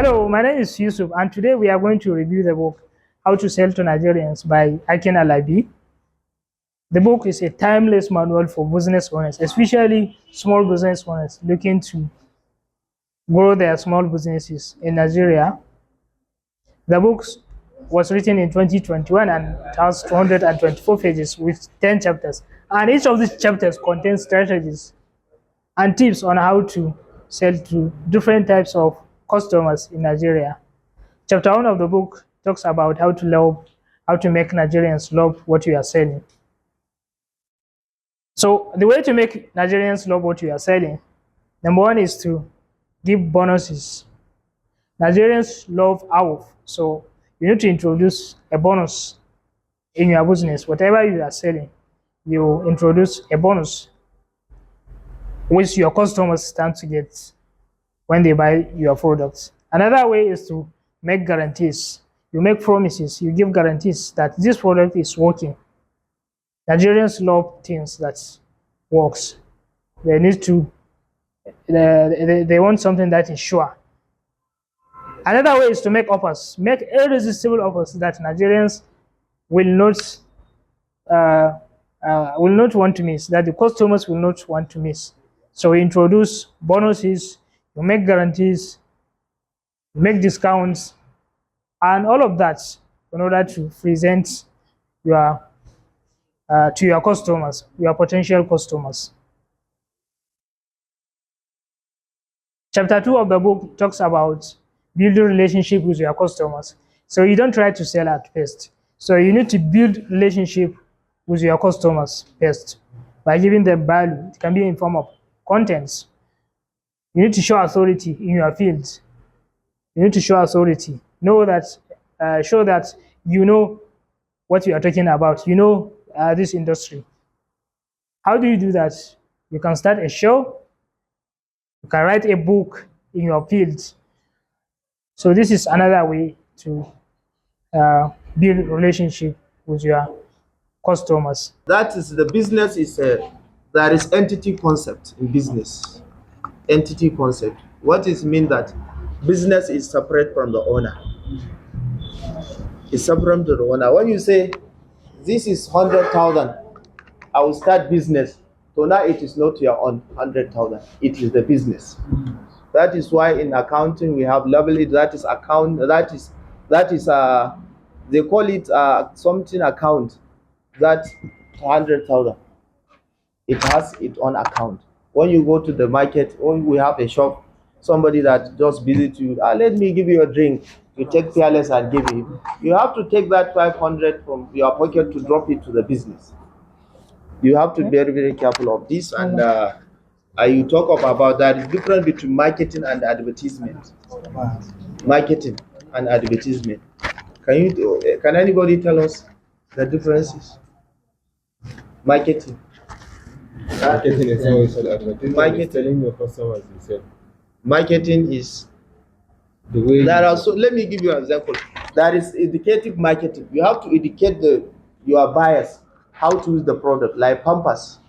Hello, my name is Yusuf, and today we are going to review the book How to Sell to Nigerians by Aki Alabi. The book is a timeless manual for business owners, especially small business owners looking to grow their small businesses in Nigeria. The book was written in 2021 and it has 224 pages with 10 chapters. And each of these chapters contains strategies and tips on how to sell to different types of customers in Nigeria. Chapter 1 of the book talks about how to make Nigerians love what you are selling. So the way to make Nigerians love what you are selling, number one is to give bonuses. Nigerians love AWOF, so you need to introduce a bonus in your business. Whatever you are selling, you introduce a bonus which your customers stand to get when they buy your products. Another way is to make guarantees. You make promises, you give guarantees that this product is working. Nigerians love things that works. They need to, they want something that is sure. Another way is to make offers. Make irresistible offers that Nigerians will not want to miss, that the customers will not want to miss. So you introduce bonuses, you make guarantees, you make discounts, and all of that in order to present your to your customers, your potential customers. Chapter 2 of the book talks about building relationship with your customers. So you don't try to sell at first. So you need to build relationship with your customers first by giving them value. It can be in form of contents. You need to show authority in your field. You need to show authority. Show that you know what you are talking about. You know this industry. How do you do that? You can start a show. You can write a book in your field. So this is another way to build relationship with your customers. That is the business is there is entity concept in business. Entity concept. What is mean that business is separate from the owner. It's separate from the owner. When you say this is 100,000, I will start business. So now it is not your own 100,000. It is the business. That is why in accounting we have labeled it. That is account. That is they call it something account. That 100,000. It has its own account. When you go to the market, when we have a shop, somebody that just visit you, let me give you a drink. You take fearless and give him. You have to take that 500 from your pocket to drop it to the business. You have to be very, very careful of this. And you talk about that is different between marketing and advertisement. Marketing and advertisement. Can anybody tell us the differences? Marketing. Marketing is always advertising. Marketing. Telling your customers yourself. Marketing is the way. Let me give you an example. That is educative marketing. You have to educate your buyers how to use the product, like Pampers.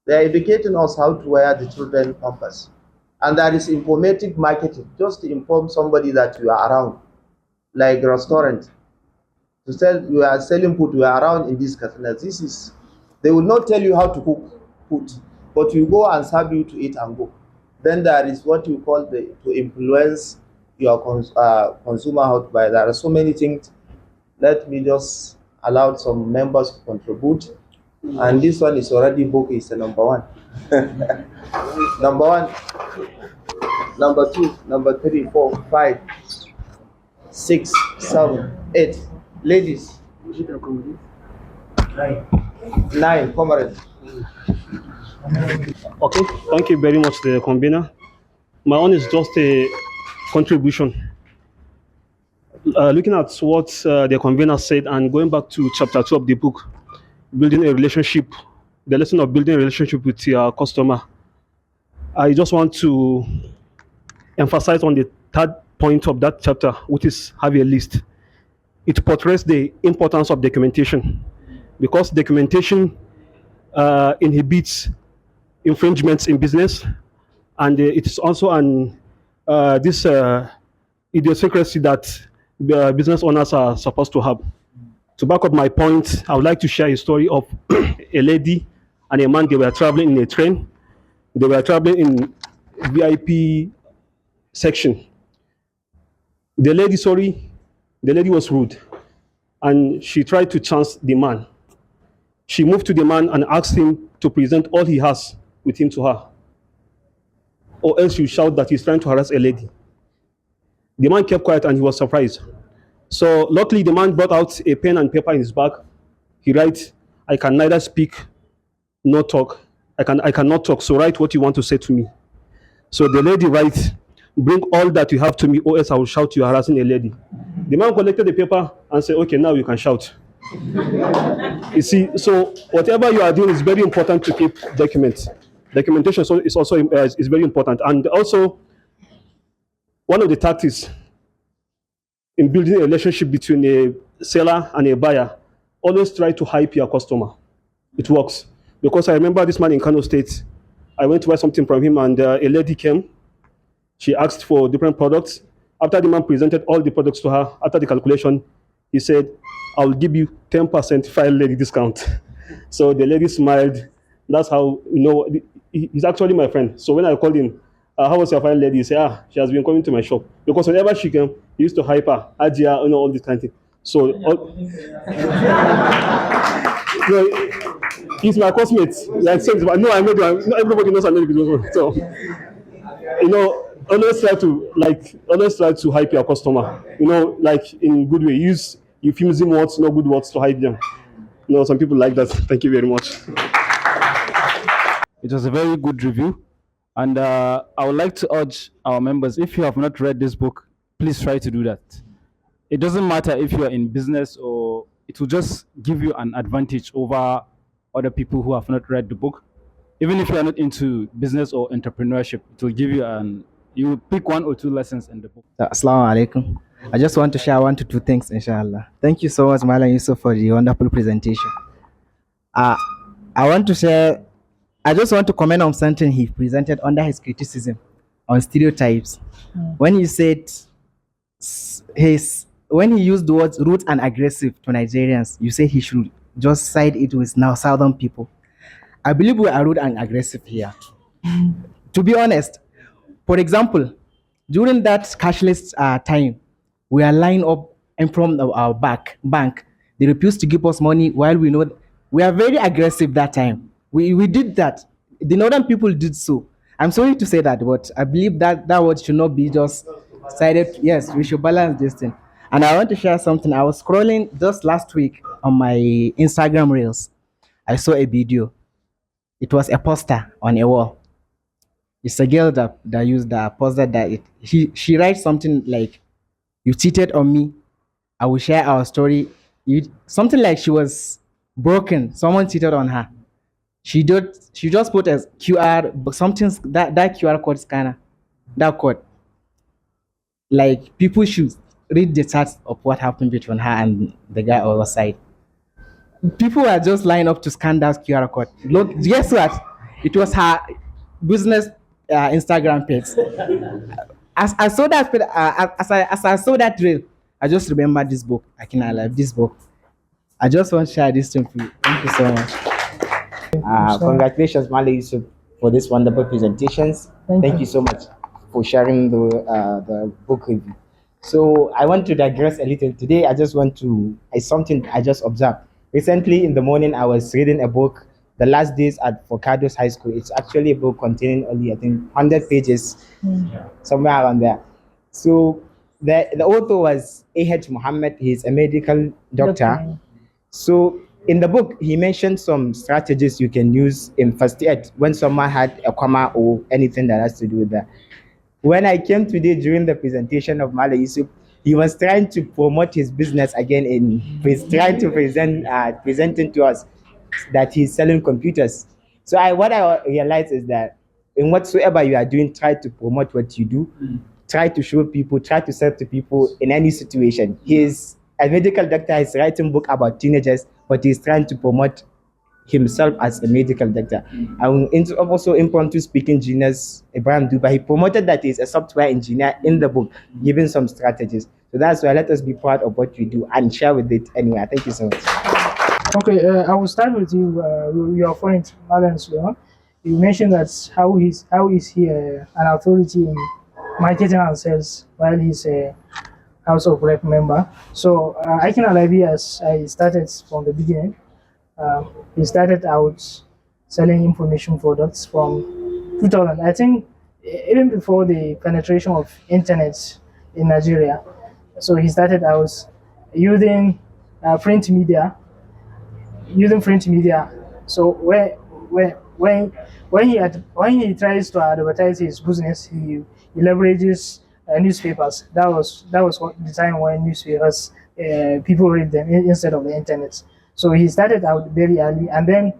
They are educating us how to wear the children Pampers. And that is informative marketing, just to inform somebody that you are around, like a restaurant. To sell, you are selling food, you are around in this customers. They will not tell you how to cook food, but you go and serve you to eat and go. Then there is what you call to influence your consumer how to buy. There are so many things. Let me just allow some members to contribute. And this one is already book is the number one. Number one, number two, number 3, 4, 5, 6, 7, 8. Ladies. 9, comrades. Okay, thank you very much, the convener. My own is just a contribution. Looking at what the convener said and going back to chapter 2 of the book, building a relationship, the lesson of building a relationship with your customer. I just want to emphasize on the third point of that chapter, which is have a list. It portrays the importance of documentation because documentation inhibits infringements in business, and it is also idiosyncrasy that business owners are supposed to have. To back up my point, I would like to share a story of a lady and a man. They were traveling in a train. They were traveling in VIP section. The lady, sorry, the lady was rude, and she tried to chance the man. She moved to the man and asked him to present all he has with him to her, or else you shout that he's trying to harass a lady. The man kept quiet and he was surprised. So luckily, the man brought out a pen and paper in his bag. He writes, "I can neither speak nor talk. I cannot talk. So write what you want to say to me." So the lady writes, "Bring all that you have to me, or else I will shout you are harassing a lady." The man collected the paper and said, "Okay, now you can shout." You see, so whatever you are doing is very important to keep documents. Documentation is also is very important, and also one of the tactics in building a relationship between a seller and a buyer, always try to hype your customer. It works. Because I remember this man in Kano State, I went to buy something from him, and a lady came. She asked for different products. After the man presented all the products to her, after the calculation, he said, "I'll give you 10% file lady discount." So the lady smiled. That's how, he's actually my friend. So when I called him, "How was your file lady?" He said, "She has been coming to my shop." Because whenever she came, he used to hype her, Ajia, all this kind of thing. So, so he's my classmate. Like, but no, I made him. Not everybody knows I made it. So, always try to hype your customer. Like in good way. Use euphemism words, not good words to hype them. Some people like that. Thank you very much. It was a very good review. And I would like to urge our members, if you have not read this book, please try to do that. It doesn't matter if you are in business, or it will just give you an advantage over other people who have not read the book. Even if you are not into business or entrepreneurship, it will give you will pick 1 or 2 lessons in the book. Assalamu alaikum. I just want to share 1 to 2 things, inshallah. Thank you so much, Malam Yusuf, for the wonderful presentation. I just want to comment on something he presented under his criticism on stereotypes. When he said when he used the words rude and aggressive to Nigerians, you say he should just side it with now Southern people. I believe we are rude and aggressive here. To be honest, for example, during that cashless time, we are lined up in front of our bank. They refused to give us money while we know we are very aggressive that time. We did that. The northern people did so. I'm sorry to say that, but I believe that word should not be just sided. Yes, we should balance this thing. And I want to share something. I was scrolling just last week on my Instagram reels. I saw a video. It was a poster on a wall. It's a girl that used the poster that she writes something like, "You cheated on me. I will share our story." Something like she was broken. Someone cheated on her. She just put as QR, but something that QR code scanner, that code. Like, people should read the chats of what happened between her and the guy on the side. People were just lined up to scan that QR code. Look, guess what? It was her business Instagram page. As I saw that, as I saw that reel, I just remembered this book. Aki Alabi, this book. I just want to share this thing for you. Thank you so much. Congratulations, Mali Yusuf, for this wonderful presentations. Thank you so much for sharing the book review. So I want to digress a little. Today, it's something I just observed. Recently, in the morning, I was reading a book, The Last Days at Forcados High School. It's actually a book containing only, I think, 100 pages, somewhere around there. So the author was A.H. Muhammad. He's a medical doctor. So in the book, he mentioned some strategies you can use in first aid when someone had a coma or anything that has to do with that. When I came today during the presentation of Mala Yusuf, he was trying to promote his business again, and he's trying to presenting to us that he's selling computers. So what I realized is that in whatsoever you are doing, try to promote what you do, try to show people, try to serve to people in any situation. He's a medical doctor. He's writing book about teenagers, but he's trying to promote himself as a medical doctor. And also impromptu speaking genius Ibrahim Duba, he promoted that he's a software engineer in the book, giving some strategies. So that's why let us be proud of what we do and share with it anyway. Thank you so much. Okay, I will start with you. Your point, Madam Suleiman. You mentioned that how is he an authority in marketing and sales while he's a House of Rep member. So Aki Alabi, as I started from the beginning, he started out selling information products from 2000. I think even before the penetration of internet in Nigeria. So he started out using print media using print media. So when he tries to advertise his business, he leverages newspapers. That was the time when newspapers people read them instead of the internet. So he started out very early, and then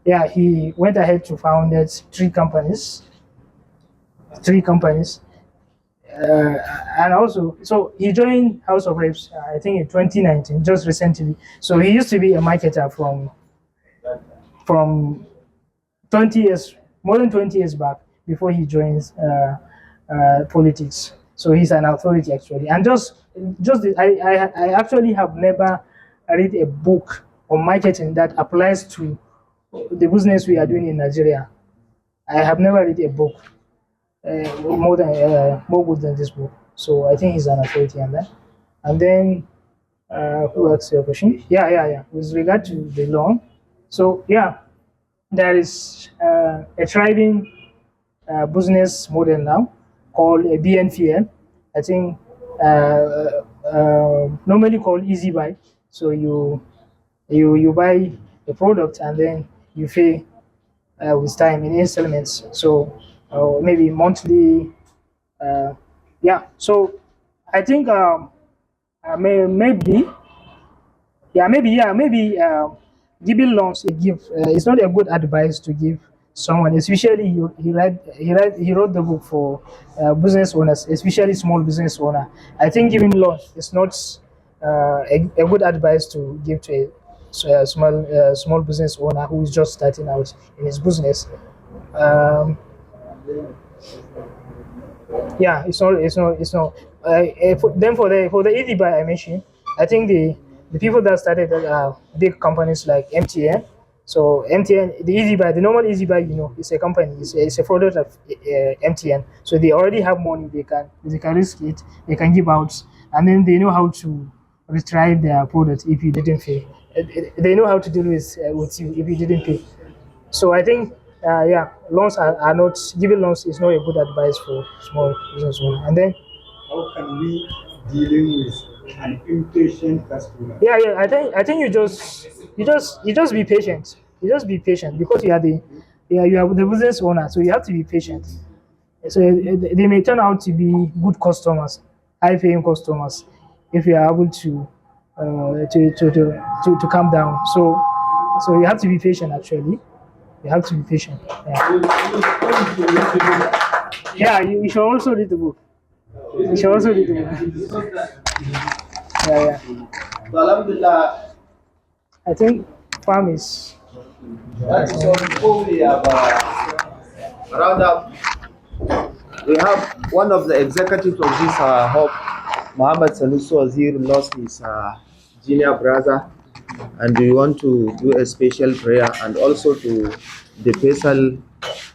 yeah, he went ahead to founded three companies, and also, so he joined House of Reps, I think in 2019, just recently. So he used to be a marketer from 20 years, more than 20 years back, before he joins politics. So he's an authority actually. And I actually have never read a book on marketing that applies to the business we are doing in Nigeria. I have never read a book more good than this book. So I think he's an authority on that. And then who asked your question? Yeah. With regard to the loan, so yeah, there is a thriving business model now called a BNPL. I think normally called Easy Buy. So you buy a product and then you pay with time in installments. So maybe monthly. Yeah. So I think maybe giving loans it's not a good advice to give someone, especially he wrote the book for business owners, especially small business owner. I think giving loans is not a good advice to give to a small business owner who is just starting out in his business. Um, yeah, it's not then for the easy buy I mentioned, I think the people that started big companies like MTN. So MTN, the easy buy, the normal easy buy, it's a company, it's a product of MTN. So they already have money, they can risk it, they can give out, and then they know how to retrieve their product if you didn't pay. They know how to deal with you if you didn't pay. So I think, yeah, loans are not giving loans is not a good advice for small business owner. And then, How can we dealing with an impatient customer? yeah, I think you just be patient. You just be patient because you are the business owner, so you have to be patient. So they may turn out to be good customers, high paying customers, if you are able to calm down. So you have to be patient actually. You have to be patient. Yeah, you should also read the book. You should also read the book. Yeah. So Alhamdulillah, I think farm is. that is all. Before we have round up, we have one of the executives of this hub, Muhammad Sanusi Wazir, lost his junior brother, and we want to do a special prayer, and also to the Faisal,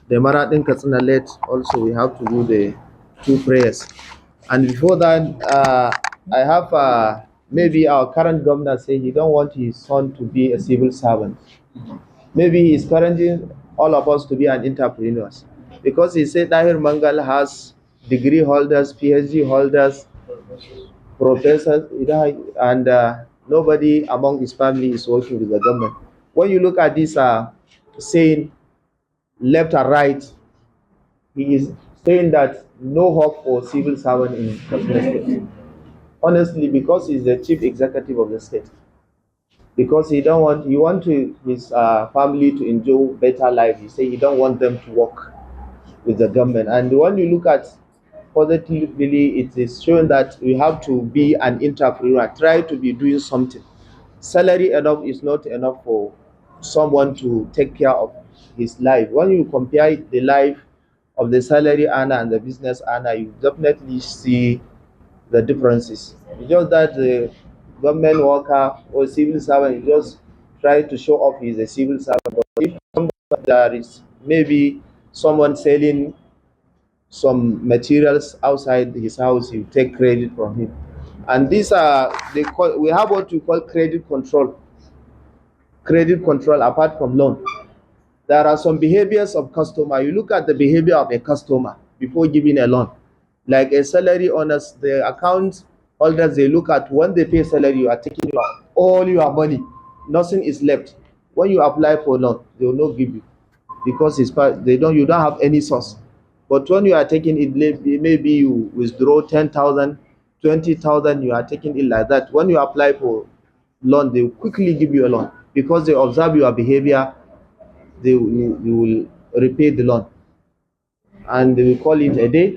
the Marathon Katsina late, also we have to do the two prayers. And before that, I have maybe our current governor say he don't want his son to be a civil servant. Maybe he's encouraging all of us to be an entrepreneurs, because he said Dahir Mangal has degree holders, PhD holders, professors, and nobody among his family is working with the government. When you look at this saying left and right, he is saying that no hope for civil servant in Katsina State. Honestly, because he's the chief executive of the state. Because he want his family to enjoy better life. He say he don't want them to work with the government. And when you look at positively, it is showing that we have to be an entrepreneur, try to be doing something. Salary enough is not enough for someone to take care of his life. When you compare the life of the salary earner and the business earner, you definitely see the differences. It's just that the government worker or civil servant just try to show off he's a civil servant. But if there is maybe someone selling some materials outside his house, you take credit from him. And these are we have what we call credit control. Credit control apart from loan. There are some behaviors of customer. You look at the behavior of a customer before giving a loan. Like a salary owners, the account holders, they look at when they pay salary, you are taking all your money. Nothing is left. When you apply for loan, they will not give you because you don't have any source. But when you are taking it, maybe you withdraw 10,000, 20,000, you are taking it like that. When you apply for loan, they will quickly give you a loan because they observe your behavior. You will repay the loan, and they will call it a day.